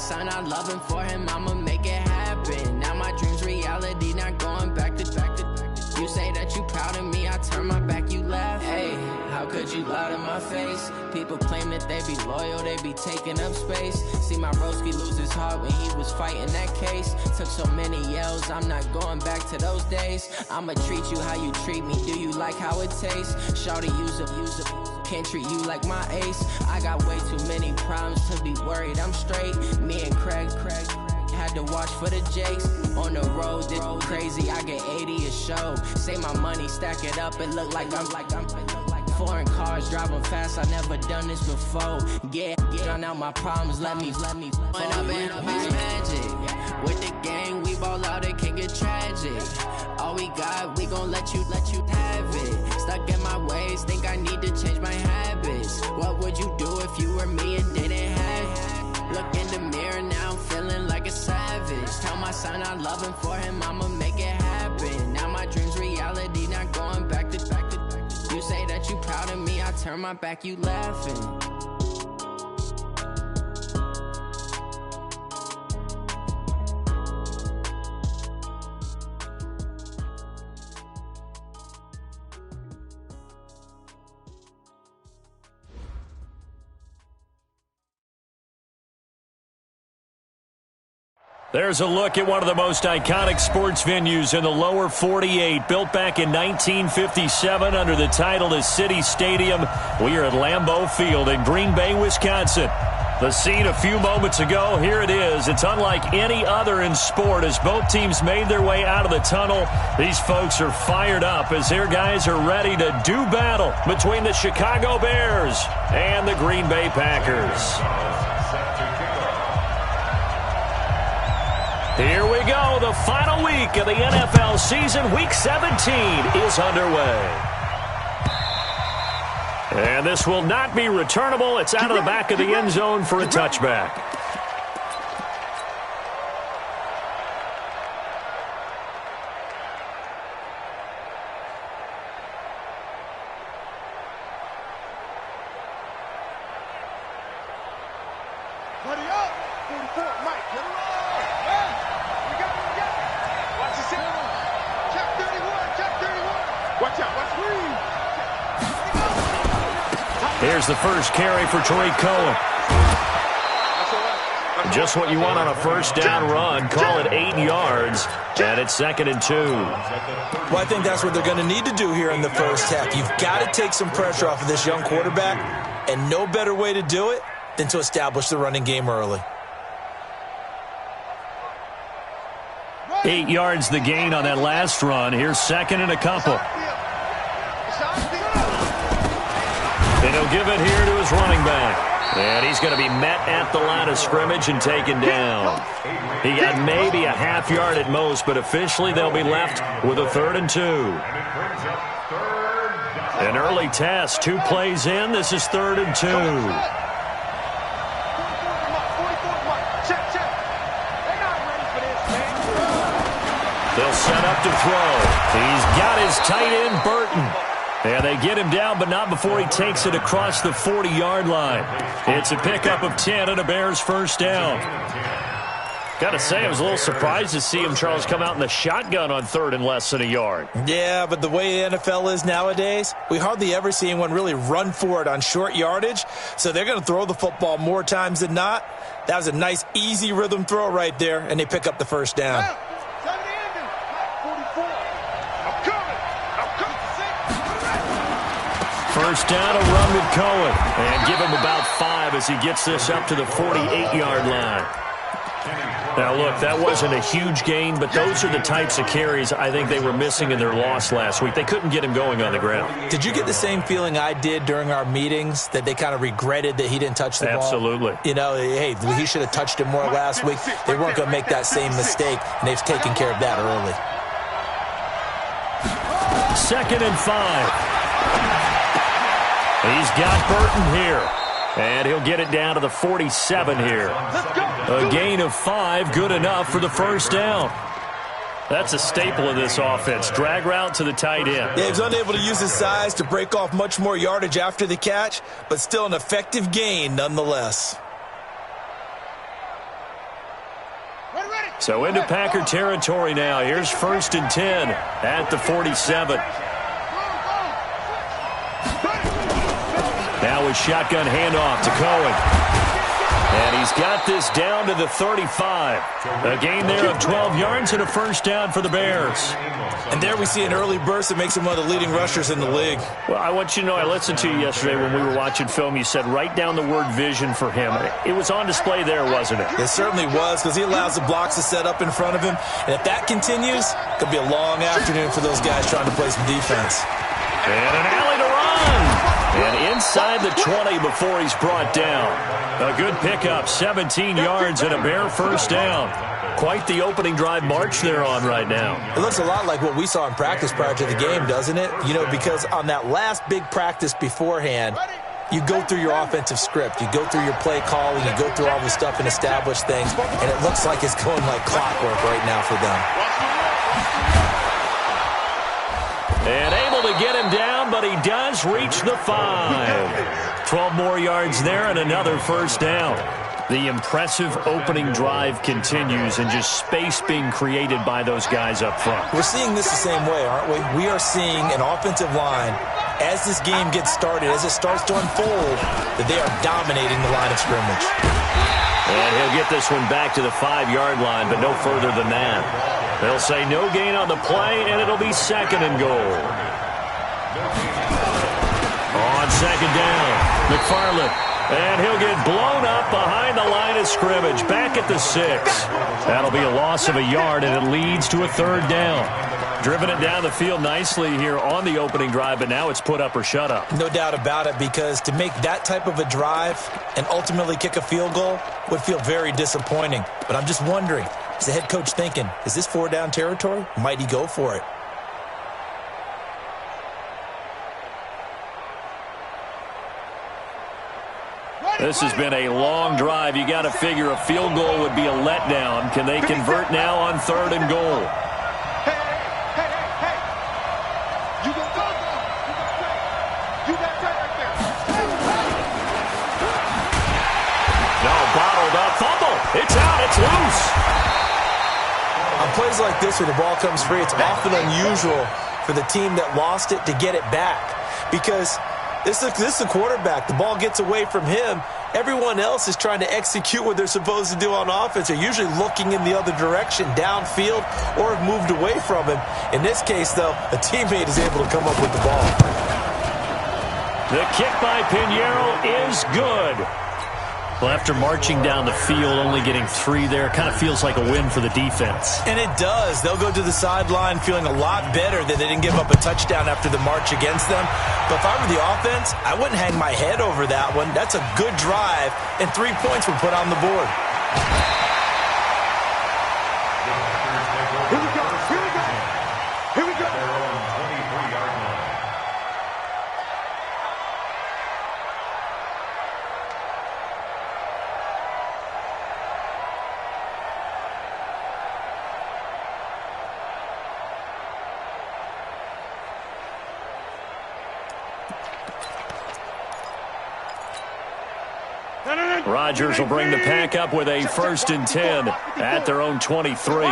son, I love him, for him, I'ma make it happen. Now my dream's reality, not going back to. You say that you proud of me, I turn my back, you laugh. Hey, how could you lie to my face? People claim that they be loyal, they be taking up space. See my broski lose his heart when he was fighting that case. Took so many yells, I'm not going back to those days. I'ma treat you how you treat me, do you like how it tastes? Shawty, use a can't treat you like my ace. I got way too many problems to be worried, I'm straight. Me and Craig had to watch for the Jakes. On the road, this crazy, I get 80 a show. Say my money, stack it up, it look like I'm foreign cars, driving fast, I never done this before. Get on out my problems, let me When up and up is magic. With the gang, we ball out, it can get tragic. All we got, we gon' let you have it. Stuck in my ways, think I need to change my habits. What would you do if you were me and didn't have it? Look in the mirror now, I'm feeling like a savage. Tell my son I love him, for him, I'ma make it happen. Now my dream's reality, not going back to. You say that you proud of me, I turn my back, you laughing. There's a look at one of the most iconic sports venues in the lower 48. Built back in 1957 under the title of City Stadium. We are at Lambeau Field in Green Bay, Wisconsin. The scene a few moments ago, here it is. It's unlike any other in sport as both teams made their way out of the tunnel. These folks are fired up as their guys are ready to do battle between the Chicago Bears and the Green Bay Packers. Here we go. The final week of the NFL season. Week 17 is underway. And this will not be returnable. It's out of the back of the end zone for a touchback. Here's the first carry for Tariq Cohen. Just what you want on a first down run. Call it 8 yards, and it's 2nd and 2. Well, I think that's what they're going to need to do here in the first half. You've got to take some pressure off of this young quarterback, and no better way to do it than to establish the running game early. 8 yards the gain on that last run. Here's 2nd and a couple. And he'll give it here to his running back. And he's going to be met at the line of scrimmage and taken down. He got maybe a half yard at most, but officially they'll be left with a 3rd and 2. An early test, 2 plays in. This is 3rd and 2. They'll set up to throw. He's got his tight end, Burton. And they get him down, but not before he takes it across the 40-yard line. It's a pickup of 10 and a Bears first down. Got to say, I was a little surprised to see him, Charles, come out in the shotgun on 3rd and less than a yard. Yeah, but the way the NFL is nowadays, we hardly ever see anyone really run for it on short yardage. So they're going to throw the football more times than not. That was a nice, easy rhythm throw right there, and they pick up the first down. First down, a run with Cohen. And give him about 5 as he gets this up to the 48-yard line. Now, look, that wasn't a huge gain, but those are the types of carries I think they were missing in their loss last week. They couldn't get him going on the ground. Did you get the same feeling I did during our meetings, that they kind of regretted that he didn't touch the ball? Absolutely. You know, hey, he should have touched it more last week. They weren't going to make that same mistake, and they've taken care of that early. 2nd and 5. He's got Burton here. And he'll get it down to the 47 here. A gain of 5, good enough for the first down. That's a staple of this offense. Drag route to the tight end. Yeah, he's unable to use his size to break off much more yardage after the catch, but still an effective gain nonetheless. So into Packer territory now. Here's 1st and 10 at the 47. Now a shotgun handoff to Cohen. And he's got this down to the 35. A gain there of 12 yards and a first down for the Bears. And there we see an early burst that makes him one of the leading rushers in the league. Well, I want you to know, I listened to you yesterday when we were watching film. You said write down the word vision for him. It was on display there, wasn't it? It certainly was, because he allows the blocks to set up in front of him. And if that continues, it could be a long afternoon for those guys trying to play some defense. And an alley to run. And inside the 20 before he's brought down. A good pickup, 17 yards and a Bear first down. Quite the opening drive march they're on right now. It looks a lot like what we saw in practice prior to the game, doesn't it? You know, because on that last big practice beforehand, you go through your offensive script. You go through your play calling. You go through all the stuff and establish things. And it looks like it's going like clockwork right now for them. And able to get him down, but he does reach the 5. 12 more yards there and another first down. The impressive opening drive continues and just space being created by those guys up front. We're seeing this the same way, aren't we? We are seeing an offensive line, as this game gets started, as it starts to unfold, that they are dominating the line of scrimmage. And he'll get this one back to the 5-yard line, but no further than that. They'll say no gain on the play, and it'll be 2nd and goal. On 2nd down, McFarland. And he'll get blown up behind the line of scrimmage, back at the 6. That'll be a loss of a yard, and it leads to a 3rd down. Driven it down the field nicely here on the opening drive, but now it's put up or shut up. No doubt about it, because to make that type of a drive and ultimately kick a field goal would feel very disappointing. But I'm just wondering, is the head coach thinking, is this 4-down territory? Might he go for it? This has been a long drive. You got to figure a field goal would be a letdown. Can they convert now on 3rd and goal? No, bottled up. Fumble. It's out. It's loose. On plays like this where the ball comes free, it's often unusual for the team that lost it to get it back, because this is the quarterback. The ball gets away from him. Everyone else is trying to execute what they're supposed to do on offense. They're usually looking in the other direction, downfield, or have moved away from him. In this case, though, a teammate is able to come up with the ball. The kick by Pinheiro is good. Well, after marching down the field, only getting 3 there, kind of feels like a win for the defense. And it does. They'll go to the sideline feeling a lot better that they didn't give up a touchdown after the march against them. But if I were the offense, I wouldn't hang my head over that one. That's a good drive, and 3 points were put on the board. Here we go. Here we go. Here we go. Rodgers will bring the pack up with a 1st and 10 at their own 23.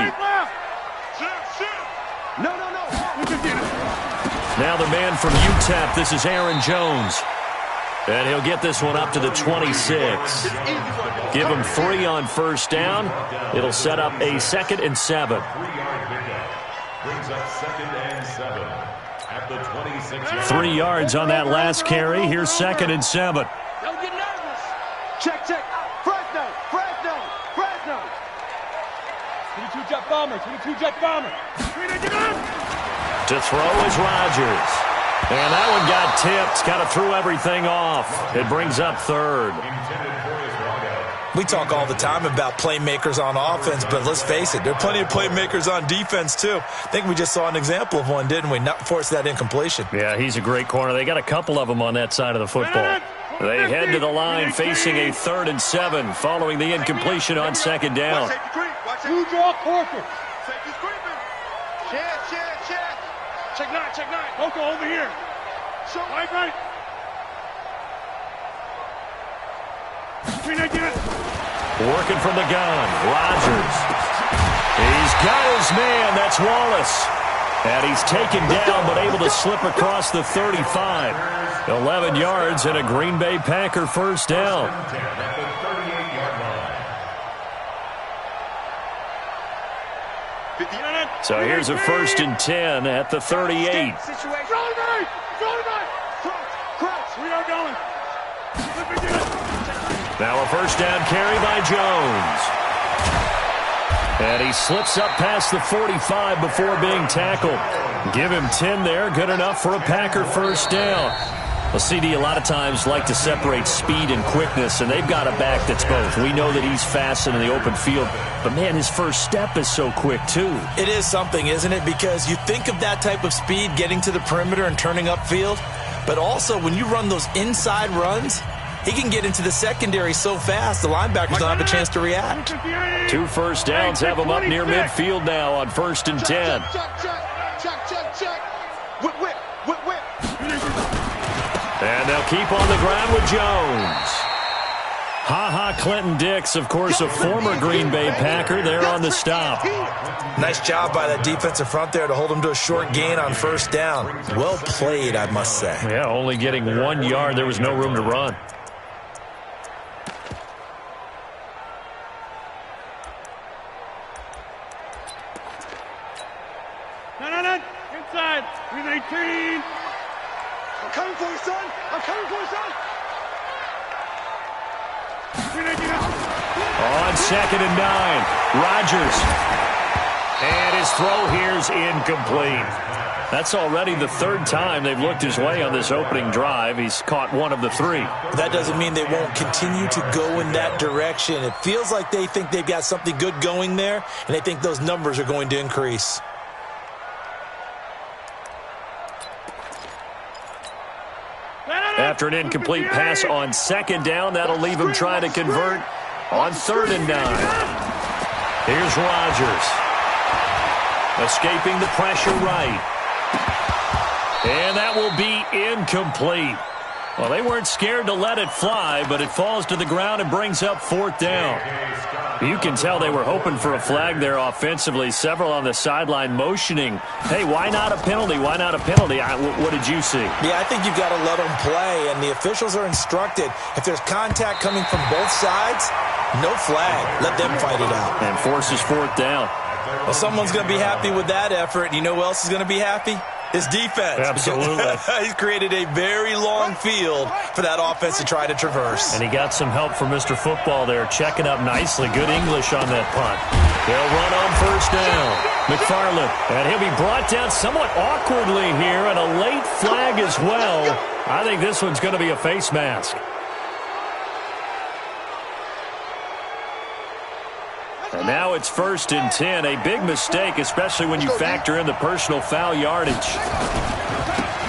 Now the man from UTEP, this is Aaron Jones. And he'll get this one up to the 26. Give him 3 on 1st down. It'll set up a 2nd and 7. Brings up 2nd and 7 at the 26. 3 yards on that last carry. Here's 2nd and 7. Don't get nervous. Check, check. Fresno, Fresno, Fresno. 22 jet bomber, 22 jet bomber. To throw is Rodgers. And that one got tipped. Kind of threw everything off. It brings up 3rd. We talk all the time about playmakers on offense, but let's face it, there are plenty of playmakers on defense, too. I think we just saw an example of one, didn't we? Not force that incompletion. Yeah, he's a great corner. They got a couple of them on that side of the football. They head to the line facing a 3rd and 7 following the incompletion on 2nd down. Two draw corker. Safety's creeping. Check. Check 9. Coco over here. So, Right. Screen again. Working from the gun. Rodgers. He's got his man. That's Wallace. And he's taken down but able to slip across the 35. 11 yards and a Green Bay Packer first down. So here's a 1st and 10 at the 38. Now a first down carry by Jones. And he slips up past the 45 before being tackled. Give him 10 there. Good enough for a Packer first down. Well, CD, a lot of times like to separate speed and quickness, and they've got a back that's both. We know that he's fast in the open field, but, man, his first step is so quick, too. It is something, isn't it? Because you think of that type of speed getting to the perimeter and turning upfield, but also when you run those inside runs, he can get into the secondary so fast the linebackers don't have a chance to react. 2 first downs have him up near midfield now on 1st and 10. And they'll keep on the ground with Jones. Ha-ha Clinton-Dix, of course, a former Green Bay Packer there on the stop. Nice job by that defensive front there to hold him to a short gain on first down. Well played, I must say. Yeah, only getting 1 yard. There was no room to run. No. Inside. He's 18. I'm coming for you, son. I'm coming for you, son. On 2nd and 9, Rodgers. And his throw here's incomplete. That's already the 3rd time they've looked his way on this opening drive. He's caught 1 of the 3. That doesn't mean they won't continue to go in that direction. It feels like they think they've got something good going there, and they think those numbers are going to increase. After an incomplete pass on 2nd down, that'll leave him trying to convert on 3rd and 9. Here's Rodgers. Escaping the pressure right. And that will be incomplete. Well, they weren't scared to let it fly, but it falls to the ground and brings up 4th down. You can tell they were hoping for a flag there offensively. Several on the sideline motioning, hey, why not a penalty? Why not a penalty? What did you see? Yeah, I think you've got to let them play, and the officials are instructed. If there's contact coming from both sides, no flag. Let them fight it out. And forces 4th down. Well, someone's going to be happy with that effort. And you know who else is going to be happy? His defense. Absolutely. He's created a very long field for that offense to try to traverse. And he got some help from Mr. Football there, checking up nicely. Good English on that punt. They'll run on 1st down. McFarland, and he'll be brought down somewhat awkwardly here, and a late flag as well. I think this one's going to be a face mask. And now it's 1st and 10. A big mistake, especially when you factor in the personal foul yardage.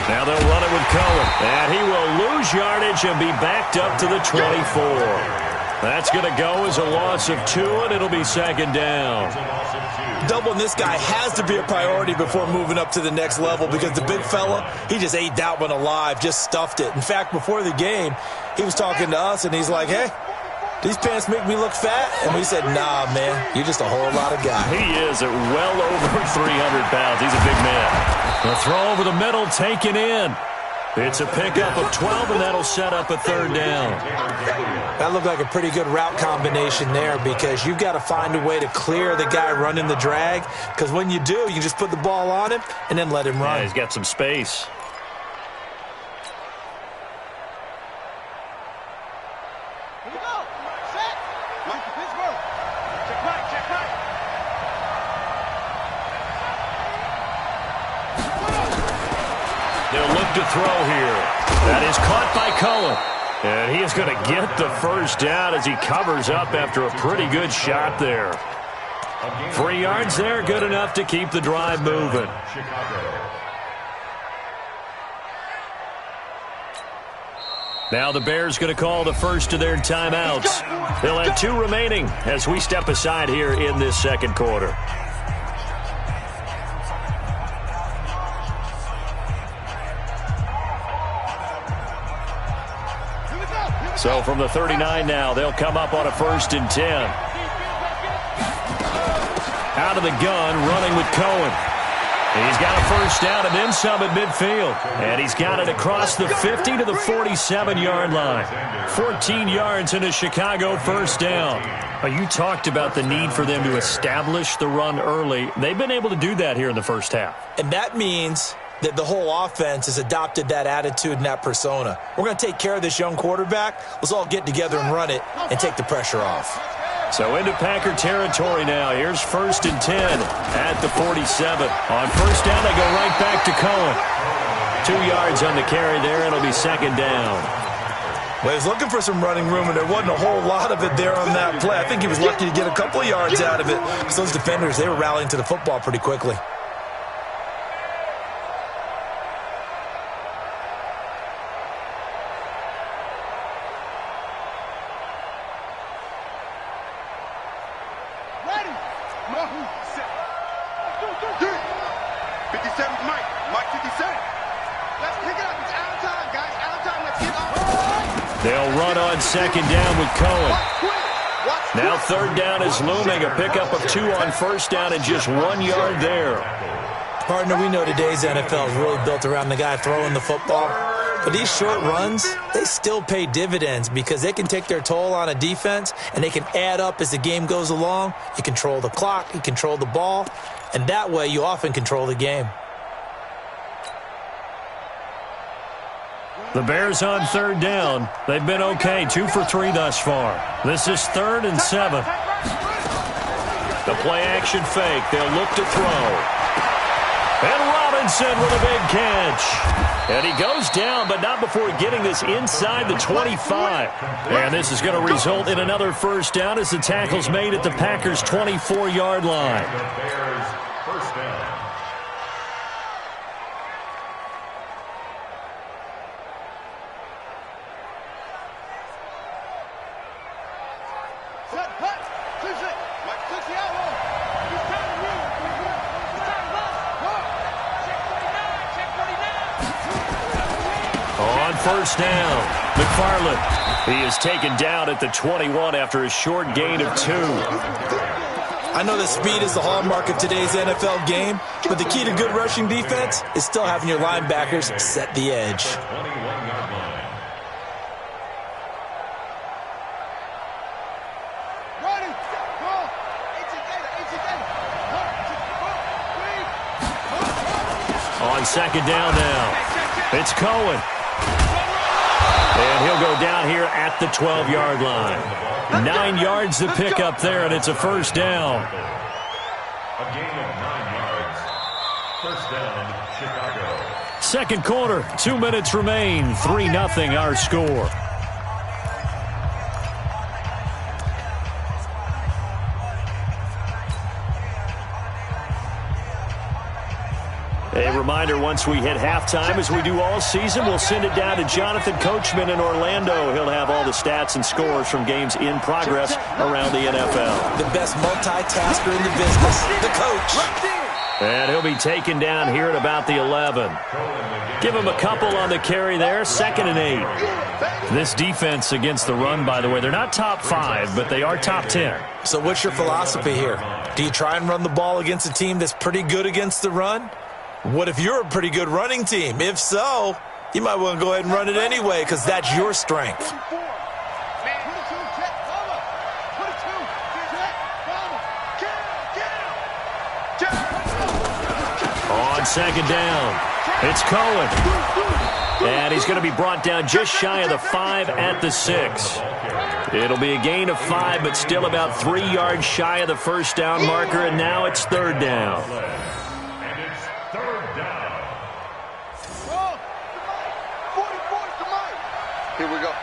Now they'll run it with Cohen. And he will lose yardage and be backed up to the 24. That's going to go as a loss of 2, and it'll be 2nd down. Doubling this guy has to be a priority before moving up to the next level, because the big fella, he just ate that one alive, just stuffed it. In fact, before the game, he was talking to us, and he's like, hey, these pants make me look fat? And we said, nah, man, you're just a whole lot of guy. He is at well over 300 pounds. He's a big man. The throw over the middle taken in. It's a pickup of 12, and that'll set up a 3rd down. That looked like a pretty good route combination there, because you've got to find a way to clear the guy running the drag, because when you do, you just put the ball on him and then let him run. Yeah, he's got some space. They'll look to throw here. That is caught by Cohen. And he is going to get the first down as he covers up after a pretty good shot there. 3 yards there, good enough to keep the drive moving. Now the Bears going to call the first of their timeouts. They'll have 2 remaining as we step aside here in this 2nd quarter. So from the 39 now, they'll come up on a 1st and 10. Out of the gun, running with Cohen. He's got a 1st down and then some at midfield. And he's got it across the 50 to the 47-yard line. 14 yards and a Chicago 1st down. You talked about the need for them to establish the run early. They've been able to do that here in the 1st half. And that means that the whole offense has adopted that attitude and that persona. We're going to take care of this young quarterback. Let's all get together and run it and take the pressure off. So into Packer territory now. Here's 1st and 10 at the 47. On 1st down, they go right back to Cohen. 2 yards on the carry there. It'll be 2nd down. Well, he was looking for some running room, and there wasn't a whole lot of it there on that play. I think he was lucky to get a couple of yards out of it because those defenders, they were rallying to the football pretty quickly. They'll run on 2nd down with Cohen. Now 3rd down is looming. A pickup of 2 on 1st down and just 1 yard there. Partner, we know today's NFL is really built around the guy throwing the football. But these short runs, they still pay dividends because they can take their toll on a defense and they can add up as the game goes along. You control the clock, you control the ball, and that way you often control the game. The Bears on 3rd down. They've been okay, 2 for 3 thus far. This is 3rd and 7. The play-action fake. They'll look to throw. And Robinson with a big catch. And he goes down, but not before getting this inside the 25. And this is going to result in another 1st down as the tackle's made at the Packers' 24-yard line. The Bears' 1st down. On 1st down, McFarland. He is taken down at the 21 after a short gain of 2. I know that speed is the hallmark of today's NFL game, but the key to good rushing defense is still having your linebackers set the edge. On 2nd down now, it's Cohen. And he'll go down here at the 12-yard line. 9 yards to pick up there, and it's a 1st down. A gain of 9 yards. 1st down, Chicago. Second quarter, 2 minutes remain. 3-0 our score. A reminder, once we hit halftime, as we do all season, we'll send it down to Jonathan Coachman in Orlando. He'll have all the stats and scores from games in progress around the NFL. The best multitasker in the business, the coach. And he'll be taken down here at about the 11. Give him a couple on the carry there, 2nd and 8. This defense against the run, by the way, they're not top 5, but they are top 10. So what's your philosophy here? Do you try and run the ball against a team that's pretty good against the run? What if you're a pretty good running team? If so, you might want to go ahead and run it anyway because that's your strength. On 2nd down, it's Cohen. And he's going to be brought down just shy of the 5 at the 6. It'll be a gain of 5, but still about 3 yards shy of the 1st down marker, and now it's 3rd down. Here we go.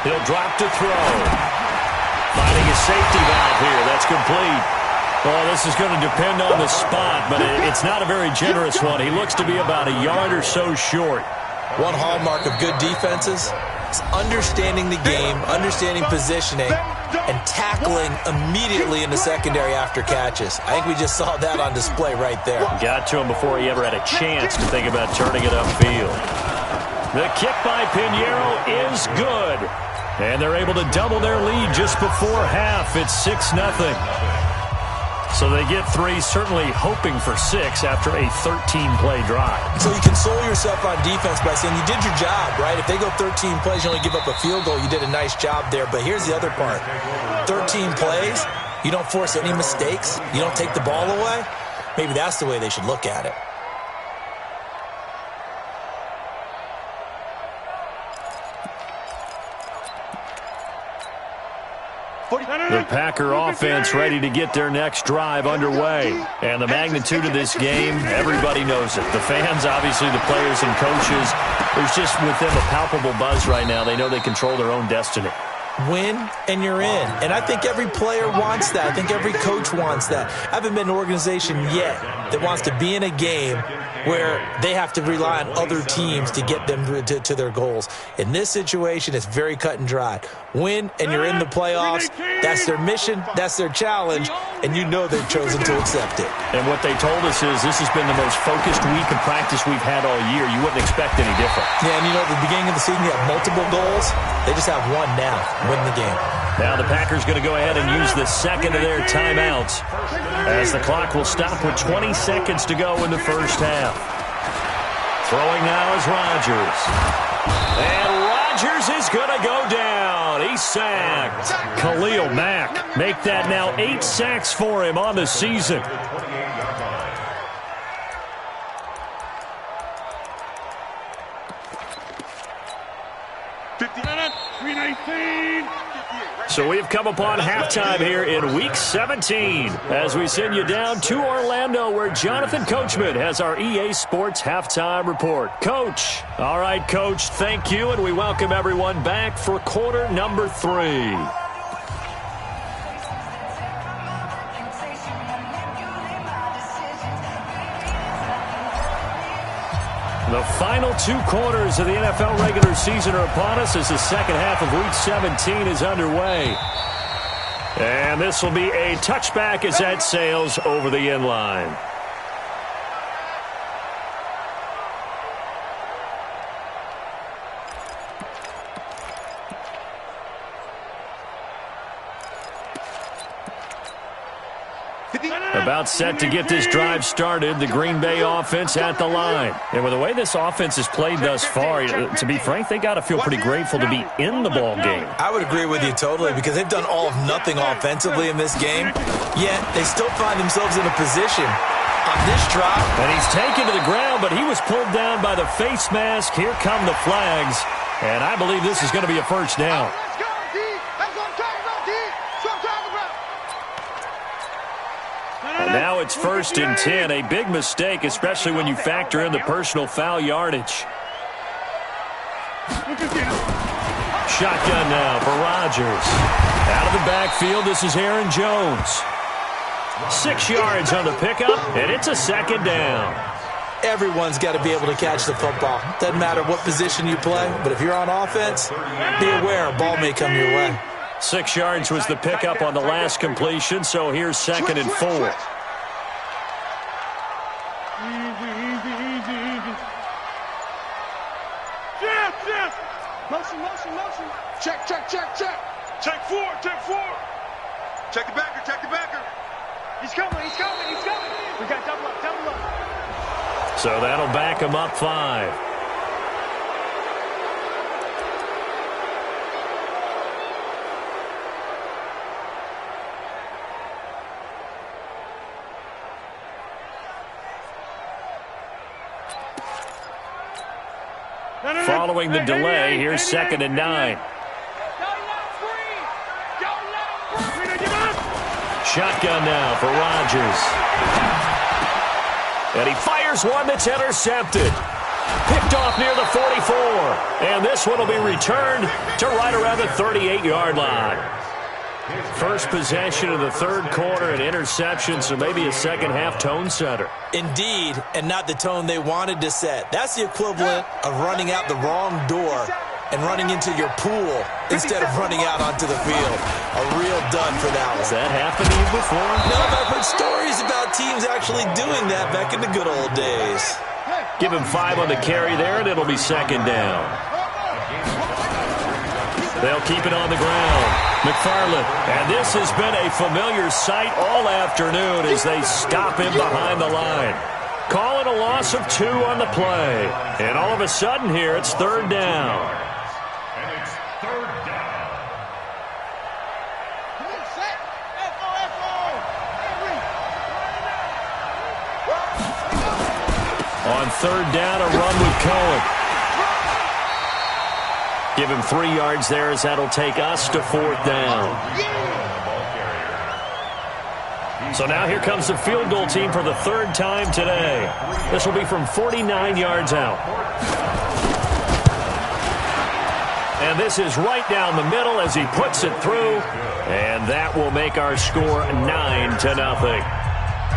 He'll drop to throw. Finding a safety valve here. That's complete. Well, this is going to depend on the spot, but it's not a very generous one. He looks to be about a yard or so short. One hallmark of good defenses is understanding the game, understanding positioning, and tackling immediately in the secondary after catches. I think we just saw that on display right there. Got to him before he ever had a chance to think about turning it upfield. The kick by Pinheiro is good. And they're able to double their lead just before half. It's 6-0. So they get 3, certainly hoping for 6 after a 13-play drive. So you console yourself on defense by saying you did your job, right? If they go 13 plays, you only give up a field goal, you did a nice job there. But here's the other part. 13 plays, you don't force any mistakes, you don't take the ball away. Maybe that's the way they should look at it. The Packer offense ready to get their next drive underway. And the magnitude of this game, everybody knows it. The fans, obviously, the players and coaches. There's just with them a palpable buzz right now. They know they control their own destiny. Win, and you're in. And I think every player wants that. I think every coach wants that. I haven't been an organization yet that wants to be in a game where they have to rely on other teams to get them to their goals. In this situation, it's very cut and dry. Win, and you're in the playoffs. That's their mission. That's their challenge. And you know they've chosen to accept it. And what they told us is this has been the most focused week of practice we've had all year. You wouldn't expect any different. Yeah, and you know, at the beginning of the season, you have multiple goals. They just have one now. Win the game. Now the Packers going to go ahead and use the second of their timeouts as the clock will stop with 20 seconds to go in the first half. Throwing now is Rodgers. And Rodgers is going to go down. He's sacked. Khalil Mack make that now 8 sacks for him on the season. So we've come upon halftime here in Week 17 as we send you down to Orlando where Jonathan Coachman has our EA Sports Halftime Report. Coach. All right, Coach, thank you, and we welcome everyone back for quarter number 3. The final 2 quarters of the NFL regular season are upon us as the second half of Week 17 is underway. And this will be a touchback as that sails over the end line. About set to get this drive started, the Green Bay offense at the line. And with the way this offense has played thus far, to be frank, they got to feel pretty grateful to be in the ball game. I would agree with you totally because they've done all of nothing offensively in this game, yet they still find themselves in a position on this drive. And he's taken to the ground, but he was pulled down by the face mask. Here come the flags, and I believe this is going to be a first down. And now it's 1st and 10, a big mistake, especially when you factor in the personal foul yardage. Shotgun now for Rodgers. Out of the backfield, this is Aaron Jones. 6 yards on the pickup, and it's a second down. Everyone's got to be able to catch the football. Doesn't matter what position you play, but if you're on offense, be aware a ball may come your way. 6 yards was the pickup on the last completion, so here's 2nd and 4. Motion. Check. Check 4. Check the backer. He's coming. We got double up. So that'll back him up 5. Following the delay, here's 2nd and 9. Shotgun now for Rodgers. And he fires one that's intercepted. Picked off near the 44. And this one will be returned to right around the 38-yard line. First possession of the 3rd quarter, an interception, so maybe a second-half tone setter. Indeed, and not the tone they wanted to set. That's the equivalent of running out the wrong door and running into your pool instead of running out onto the field. A real dud for that one. Has that happened to you before? No, but I've heard stories about teams actually doing that back in the good old days. Give him 5 on the carry there, and it'll be second down. They'll keep it on the ground. McFarland. And this has been a familiar sight all afternoon as they stop him behind the line. Call it a loss of 2 on the play. And all of a sudden here, it's third down. And it's third down. On third down, a run with Cohen. Give him 3 yards there as that'll take us to fourth down. So now here comes the field goal team for the third time today. This will be from 49 yards out. And this is right down the middle as he puts it through. And that will make our score 9-0.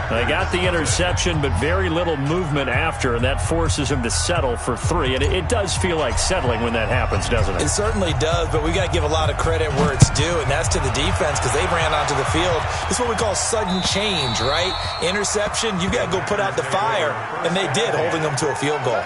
They got the interception, but very little movement after, and that forces him to settle for 3. And it does feel like settling when that happens, doesn't it? It certainly does, but we got to give a lot of credit where it's due, and that's to the defense because they ran onto the field. It's what we call sudden change, right? Interception, you got to go put out the fire, and they did, holding them to a field goal.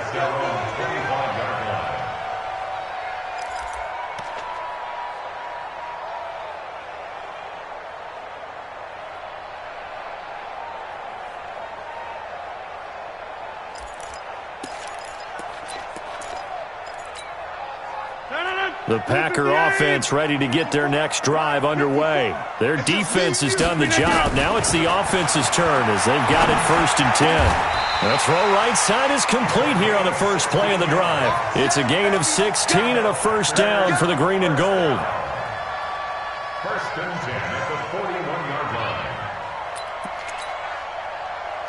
The Packer offense ready to get their next drive underway. Their defense has done the job. Now it's the offense's turn as they've got it 1st and 10. The throw right side is complete here on the first play of the drive. It's a gain of 16 and a first down for the green and gold. 1st and 10 at the 41-yard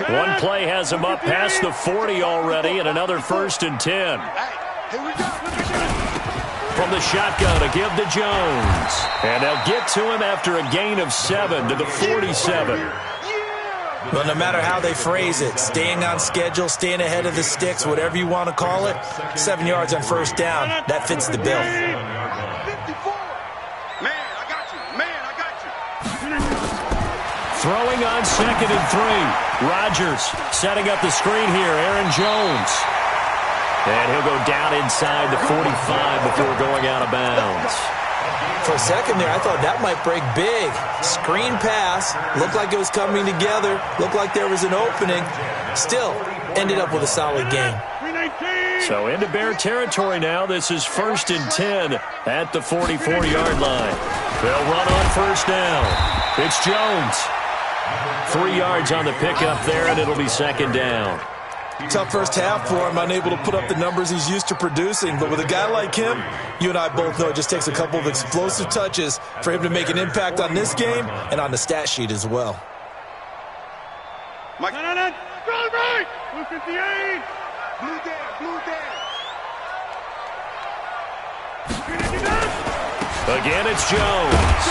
line. One play has him up past the 40 already, and another 1st and 10. Here we go. From the shotgun to give to Jones. And they'll get to him after a gain of 7 to the 47. Well, no matter how they phrase it, staying on schedule, staying ahead of the sticks, whatever you want to call it, 7 yards on first down, that fits the bill. 54. Man, I got you. Man, I got you. Throwing on 2nd and 3. Rodgers setting up the screen here. Aaron Jones. And he'll go down inside the 45 before going out of bounds. For a second there, I thought that might break big. Screen pass. Looked like it was coming together. Looked like there was an opening. Still, ended up with a solid game. So into Bear territory now. This is 1st and 10 at the 44-yard line. They'll run on first down. It's Jones. 3 yards on the pickup there, and it'll be second down. Tough first half for him, unable to put up the numbers he's used to producing. But with a guy like him, you and I both know it just takes a couple of explosive touches for him to make an impact on this game and on the stat sheet as well. Mike. Right. Blue 58. Blue down. Again, it's Jones.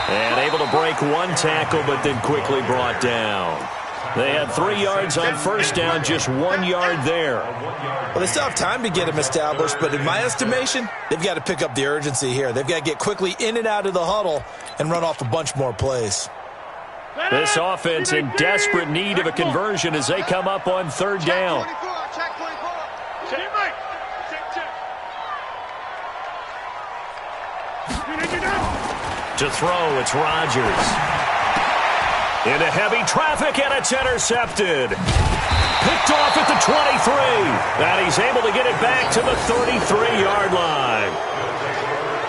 And able to break one tackle, but then quickly brought down. They had 3 yards on first down, just 1 yard there. Well, they still have time to get him established, but in my estimation, they've got to pick up the urgency here. They've got to get quickly in and out of the huddle and run off a bunch more plays. This offense in desperate need of a conversion as they come up on third down. To throw, it's Rodgers. Into heavy traffic, and it's intercepted. Picked off at the 23. And he's able to get it back to the 33-yard line.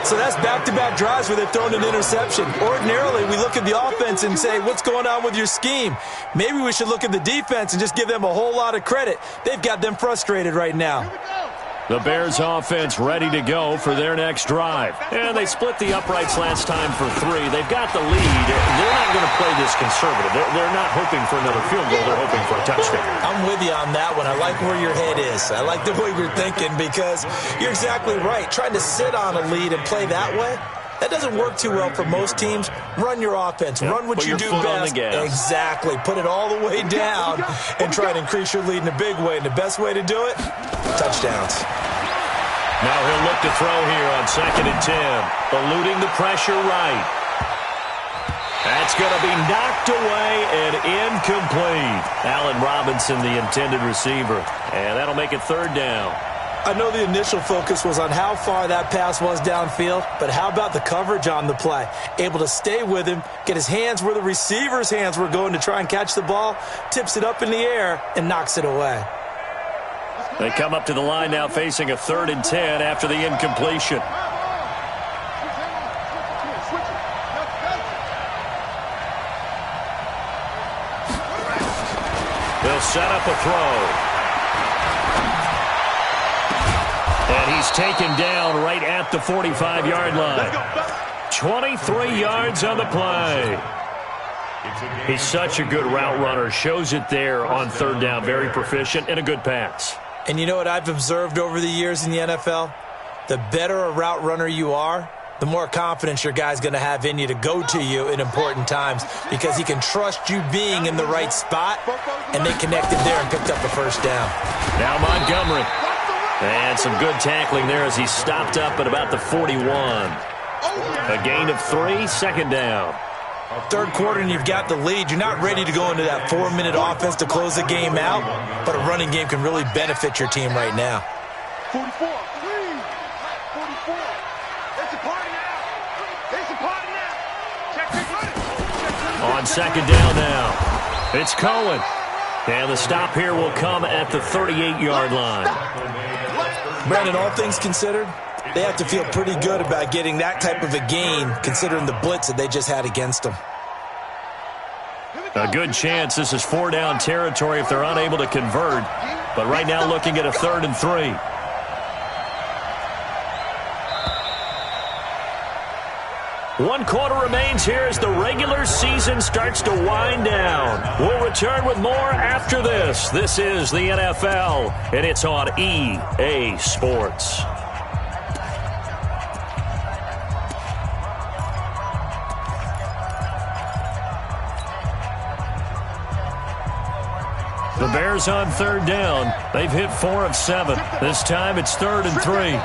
So that's back-to-back drives where they've thrown an interception. Ordinarily, we look at the offense and say, what's going on with your scheme? Maybe we should look at the defense and just give them a whole lot of credit. They've got them frustrated right now. The Bears offense ready to go for their next drive. And they split the uprights last time for 3. They've got the lead. They're not going to play this conservative. They're not hoping for another field goal. They're hoping for a touchdown. I'm with you on that one. I like where your head is. I like the way you're thinking because you're exactly right. Trying to sit on a lead and play that way, that doesn't work too well for most teams. Run your offense. Run what you do best. Exactly. Put it all the way down and try to increase your lead in a big way. And the best way to do it, touchdowns. Now he'll look to throw here on 2nd and 10. Eluding the pressure right. That's going to be knocked away and incomplete. Allen Robinson, the intended receiver. And that'll make it 3rd down. I know the initial focus was on how far that pass was downfield, but how about the coverage on the play? Able to stay with him, get his hands where the receiver's hands were going to try and catch the ball, tips it up in the air, and knocks it away. They come up to the line now facing a 3rd and 10 after the incompletion. They'll set up a throw. And he's taken down right at the 45-yard line. 23 yards on the play. He's such a good route runner. Shows it there on 3rd down. Very proficient and a good pass. And you know what I've observed over the years in the NFL? The better a route runner you are, the more confidence your guy's going to have in you to go to you in important times because he can trust you being in the right spot, and they connected there and picked up the 1st down. Now Montgomery. And some good tackling there as he stopped up at about the 41. A gain of 3, 2nd down. 3rd quarter and you've got the lead. You're not ready to go into that 4-minute offense to close the game out, but a running game can really benefit your team right now. 44, 44. It's a party now. It's a party now. Check it. On 2nd down now. It's Cohen. And the stop here will come at the 38-yard line. Brandon, all things considered, they have to feel pretty good about getting that type of a gain considering the blitz that they just had against them. A good chance this is 4-down territory if they're unable to convert. But right now looking at a 3rd and 3. One quarter remains here as the regular season starts to wind down. We'll return with more after this. This is the NFL, and it's on EA Sports. The Bears on 3rd down. They've hit 4 of 7. This time it's 3rd and 3.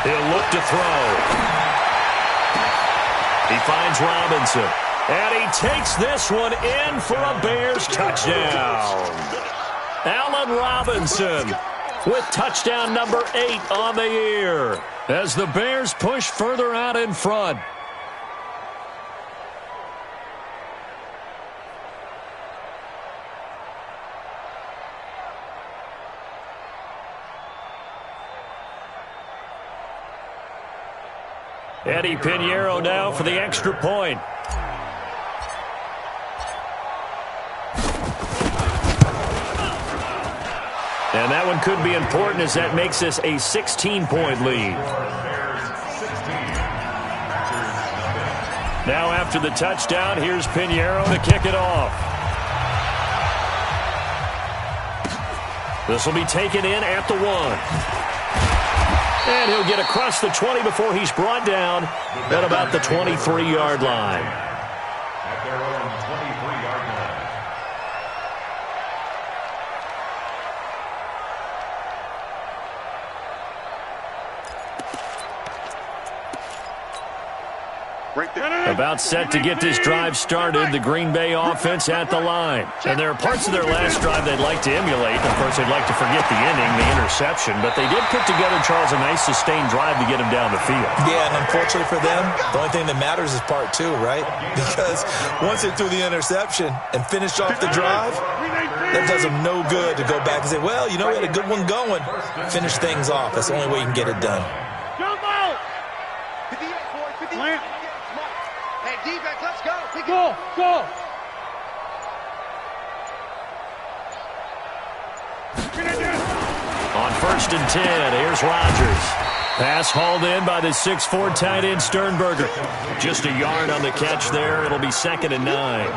He'll look to throw. He finds Robinson. And he takes this one in for a Bears touchdown. Allen Robinson with touchdown number 8 on the year as the Bears push further out in front. Eddie Pinheiro now for the extra point. And that one could be important as that makes this a 16-point lead. Now after the touchdown, here's Pinheiro to kick it off. This will be taken in at the 1. And he'll get across the 20 before he's brought down at about the 23-yard line. At their own 23-yard line. About set to get this drive started, the Green Bay offense at the line. And there are parts of their last drive they'd like to emulate. Of course, they'd like to forget the inning, the interception. But they did put together, Charles, a nice sustained drive to get him down the field. Yeah, and unfortunately for them, the only thing that matters is part 2, right? Because once they threw the interception and finished off the drive, that does them no good to go back and say, well, you know, we had a good one going. Finish things off. That's the only way you can get it done. Jump out! 58, boys, 58. Hey, defense, let's go. Go. On 1st and 10, here's Rodgers. Pass hauled in by the 6'4" tight end Sternberger. Just a yard on the catch there. It'll be 2nd and 9.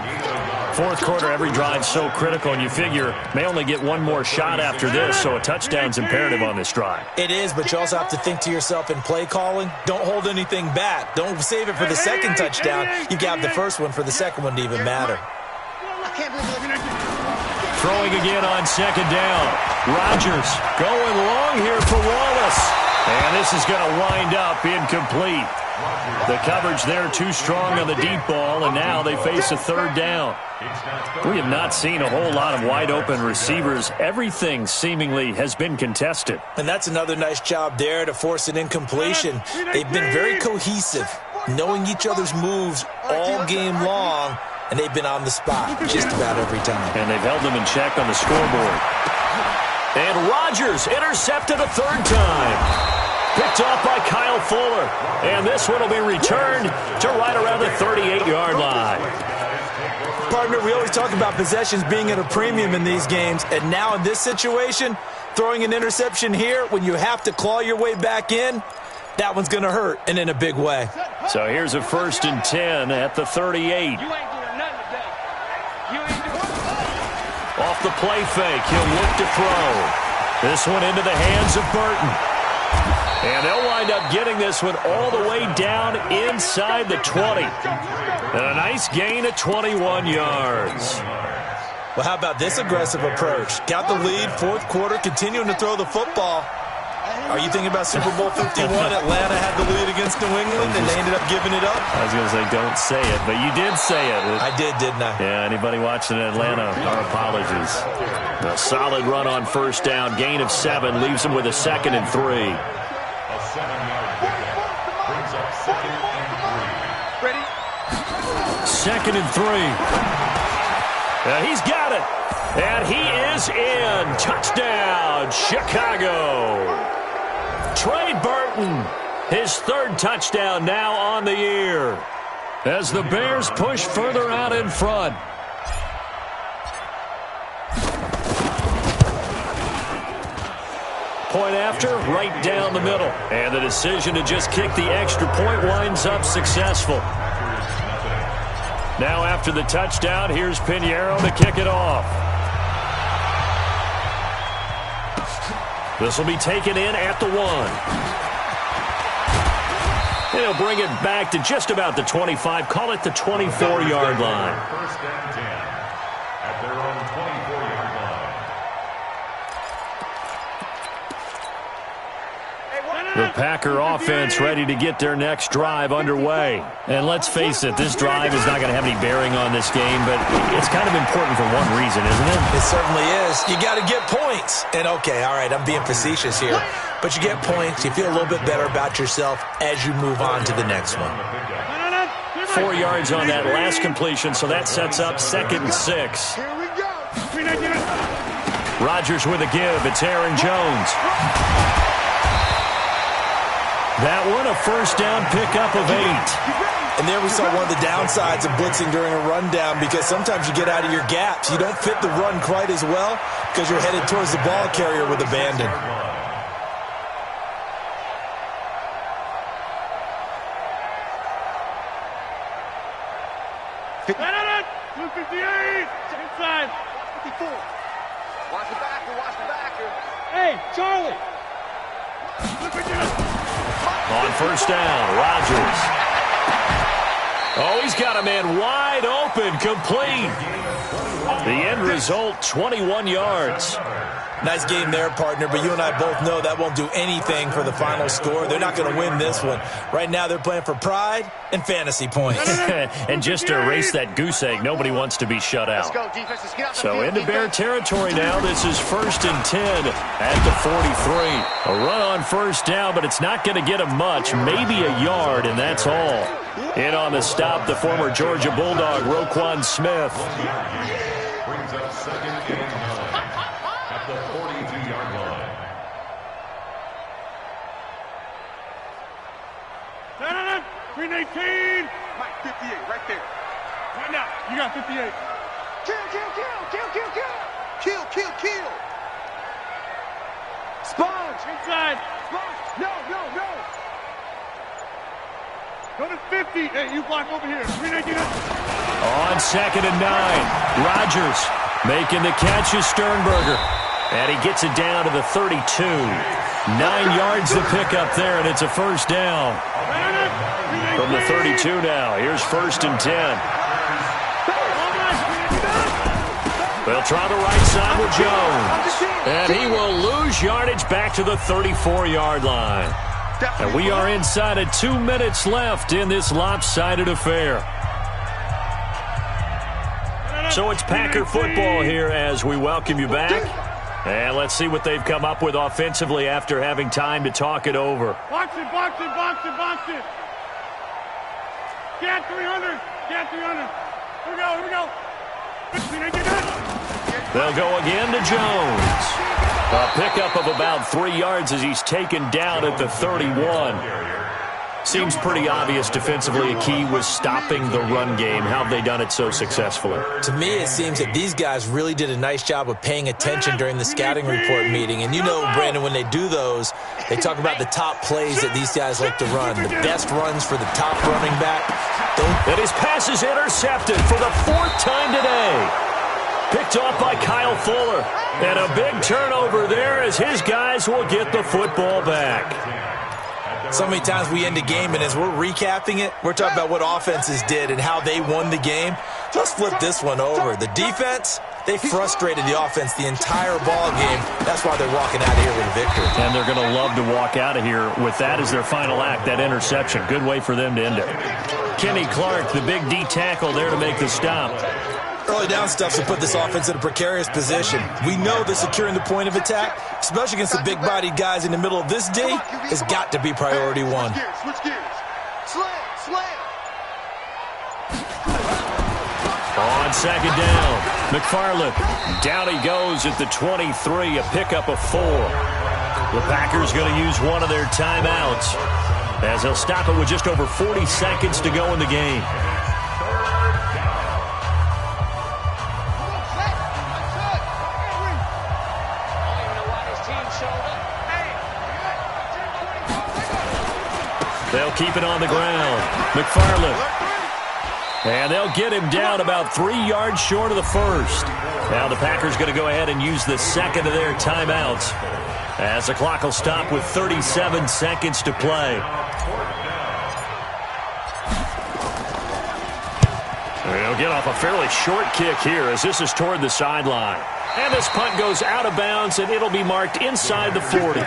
4th quarter, every drive's so critical, and you figure may only get one more shot after this, so a touchdown's imperative on this drive. It is, but you also have to think to yourself in play calling, don't hold anything back. Don't save it for the second touchdown. You got the first one for the second one to even matter. Throwing again on 2nd down. Rodgers going long here for Wallace. And this is going to wind up incomplete. The coverage there too strong on the deep ball, and now they face a third down. We have not seen a whole lot of wide-open receivers. Everything seemingly has been contested. And that's another nice job there to force an incompletion. They've been very cohesive, knowing each other's moves all game long, and they've been on the spot just about every time. And they've held them in check on the scoreboard. And Rodgers intercepted a third time. Picked off by Kyle Fuller. And this one will be returned to right around the 38-yard line. Partner, we always talk about possessions being at a premium in these games. And now in this situation, throwing an interception here when you have to claw your way back in, that one's going to hurt, and in a big way. So here's a 1st and 10 at the 38. Off the play fake, he'll look to throw. This one into the hands of Burton. And they'll wind up getting this one all the way down inside the 20. And a nice gain of 21 yards. Well, how about this aggressive approach? Got the lead, fourth quarter, continuing to throw the football. Are you thinking about Super Bowl 51? Atlanta had the lead against New England, and they ended up giving it up? I was going to say, don't say it, but you did say it. I did, didn't I? Yeah, anybody watching Atlanta, our apologies. A solid run on first down, gain of 7, leaves them with a 2nd and 3. A 7-yard pickup brings up 2nd and 3. Ready? 2nd and 3. He's got it. And he is in. Touchdown, Chicago. Trey Burton, his 3rd touchdown now on the year. As the Bears push further out in front. Point after, right down the middle. And the decision to just kick the extra point winds up successful. Now after the touchdown, here's Pinheiro to kick it off. This will be taken in at the 1. And he'll bring it back to just about the 25. Call it the 24-yard line. 1st and 10 at their own 24-yard line. The Packer offense ready to get their next drive underway. And let's face it, this drive is not going to have any bearing on this game, but it's kind of important for one reason, isn't it? It certainly is. You got to get points. And okay, all right, I'm being facetious here, but you get points, you feel a little bit better about yourself as you move on to the next one. 4 yards on that last completion, so that sets up 2nd and 6. Here we go. Rodgers with a give. It's Aaron Jones. That one, a first down pickup of 8. And there we saw one of the downsides of blitzing during a rundown, because sometimes you get out of your gaps. You don't fit the run quite as well because you're headed towards the ball carrier with abandon. Blue 58. Inside. 54. Watch the backer. Hey, Charlie. On first down, Rodgers. Oh, he's got a man wide open, complete. The end result, 21 yards. Nice game there, partner, but you and I both know that won't do anything for the final score. They're not going to win this one. Right now, they're playing for pride and fantasy points. And just to erase that goose egg, nobody wants to be shut out. So into Bear territory now. This is 1st and 10 at the 43. A run on first down, but it's not going to get him much. Maybe a yard, and that's all. In on the stop, the former Georgia Bulldog, Roquan Smith. Brings up 2nd and 9 at the 42-yard line. Green 18. Mike, 58, right there. Right now, you got 58. Kill. Sponge. Inside. Sponge. No. Go to 50. Hey, you block over here. Green 18. On 2nd and 9, Rodgers making the catch is Sternberger. And he gets it down to the 32. 9 yards to pick up there, and it's a first down. From the 32 now, here's 1st and 10. They'll try the right side with Jones. And he will lose yardage back to the 34-yard line. And we are inside of 2 minutes left in this lopsided affair. So it's Packer football here as we welcome you back. And let's see what they've come up with offensively after having time to talk it over. Box it, box it, box it, box it. Get 300, get 300. Here we go, here we go. They'll go again to Jones. A pickup of about 3 yards as he's taken down at the 31. Seems pretty obvious defensively a key was stopping the run game. How have they done it so successfully? To me, it seems that these guys really did a nice job of paying attention during the scouting report meeting. And you know, Brandon, when they do those, they talk about the top plays that these guys like to run, the best runs for the top running back. And his pass is intercepted for the 4th time today. Picked off by Kyle Fuller. And a big turnover there as his guys will get the football back. So many times we end a game, and as we're recapping it, we're talking about what offenses did and how they won the game. Let's flip this one over. The defense, they frustrated the offense the entire ball game. That's why they're walking out of here with a victory. And they're going to love to walk out of here with that as their final act, that interception. Good way for them to end it. Kenny Clark, the big D tackle there to make the stop. Early down stuff to put this offense in a precarious position. We know that securing the point of attack, especially against the big-bodied guys in the middle of this D, has got to be priority one. Switch gears. Slam, slam. On second down, McFarland. Down he goes at the 23, a pickup of 4. The Packers going to use one of their timeouts as they'll stop it with just over 40 seconds to go in the game. They'll keep it on the ground. McFarland. And they'll get him down about 3 yards short of the first. Now the Packers going to go ahead and use the second of their timeouts as the clock will stop with 37 seconds to play. They'll get off a fairly short kick here as this is toward the sideline. And this punt goes out of bounds, and it'll be marked inside the 40.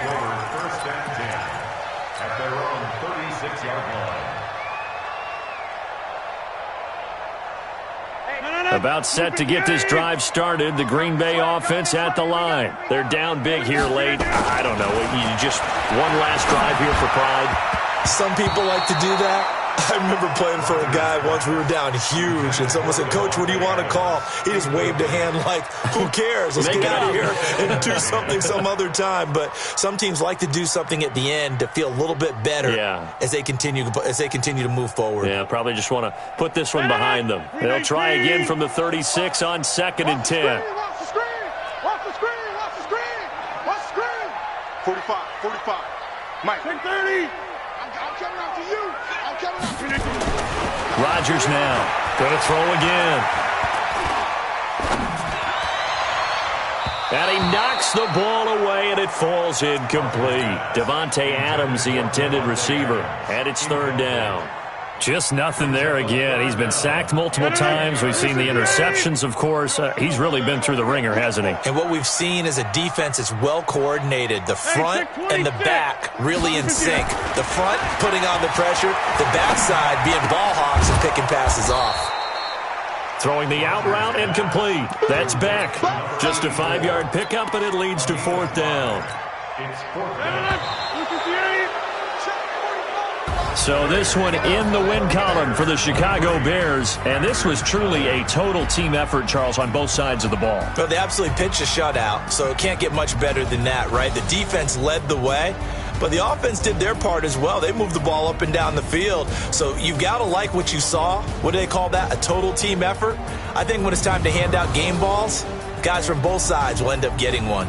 About set to get this drive started. The Green Bay offense at the line. They're down big here late. I don't know. You just one last drive here for pride. Some people like to do that. I remember playing for a guy once. We were down huge, and someone said, "Coach, what do you want to call?" He just waved a hand like, who cares? Let's get out of here and do something some other time. But some teams like to do something at the end to feel a little bit better as they continue to move forward. Yeah, probably just want to put this one behind them. They'll try again from the 36 on 2nd and 10. Watch the screen! Watch the screen! Watch the screen! Watch the screen! 45. Mike. 30. I'm coming out to you. I'm coming out to you. Rodgers now. Going to throw again. And he knocks the ball away, and it falls incomplete. Devontae Adams, the intended receiver. And it's 3rd down. Just nothing there again. He's been sacked multiple times. We've seen the interceptions, of course. He's really been through the ringer, hasn't he? And what we've seen is a defense that's well coordinated. The front and the back really in sync. The front putting on the pressure. The backside being ball hawks and picking passes off. Throwing the out route incomplete. That's Beck. Just a 5-yard pickup, and it leads to 4th down. It's 4th down. So this one in the win column for the Chicago Bears. And this was truly a total team effort, Charles, on both sides of the ball. Well, they absolutely pitched a shutout, so it can't get much better than that, right? The defense led the way, but the offense did their part as well. They moved the ball up and down the field. So you've got to like what you saw. What do they call that? A total team effort? I think when it's time to hand out game balls, guys from both sides will end up getting one.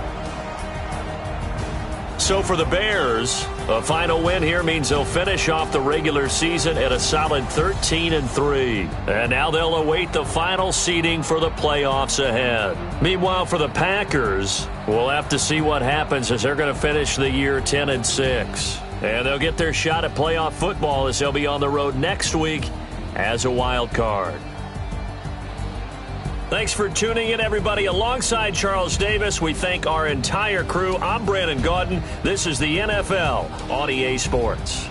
So for the Bears, a final win here means they'll finish off the regular season at a solid 13-3. And now they'll await the final seeding for the playoffs ahead. Meanwhile, for the Packers, we'll have to see what happens as they're going to finish the year 10-6. And they'll get their shot at playoff football as they'll be on the road next week as a wild card. Thanks for tuning in, everybody. Alongside Charles Davis, we thank our entire crew. I'm Brandon Gaudin. This is the NFL on EA Sports.